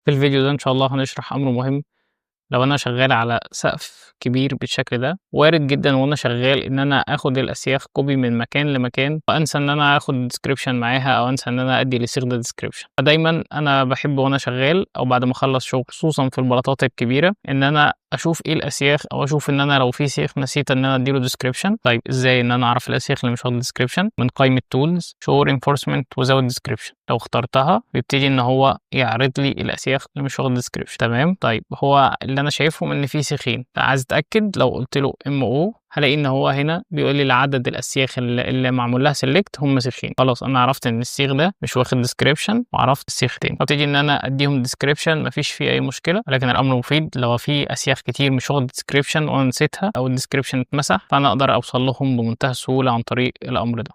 في الفيديو ده إن شاء الله هنشرح أمر مهم. لو أنا شغال على سقف كبير بالشكل ده، وارد جدًا وأنا شغال إن أنا آخد الأسياخ copy من مكان لمكان، وأنسى إن أنا آخد description معاها، أو أنسى إن أنا أدّي للسيخ ده description. فدايمًا أنا باحب وأنا شغال أو بعد ما أخلّص شغل، خصوصًا في البلاطات الكبيرة، إن أنا أشوف إيه الأسياخ، أو أشوف إن أنا لو في سيخ نسيت إن أنا أدّي له description. طيب إزاي إن أنا أعرف الأسياخ اللي مش واخدة description؟ من قائمة tools show reinforcement without description. لو اخترتها بيبتدي إن هو يعرض لي الأسياخ اللي مش واخدة description. تمام. طيب هو اللي أنا شايفهم إن في سيخين، عايز أتأكد لو قُلت له MO هالاقي إن هو هنا بيقول لي عدد الأسياخ اللي معمول لها select هم سيخين. خلاص أنا عرفت إن السيخ ده مش واخد description، وعرفت السيخ تاني، فابتدي إن أنا أدّيهم description، ما فيش فيه أي مشكلة. ولكن الأمر مفيد لو في أسياخ كتير مش واخدة description وأنا نسيتها، أو الdescription اتمسح، فأنا أقدر أوصل لهم بمنتهى السهولة عن طريق الأمر ده.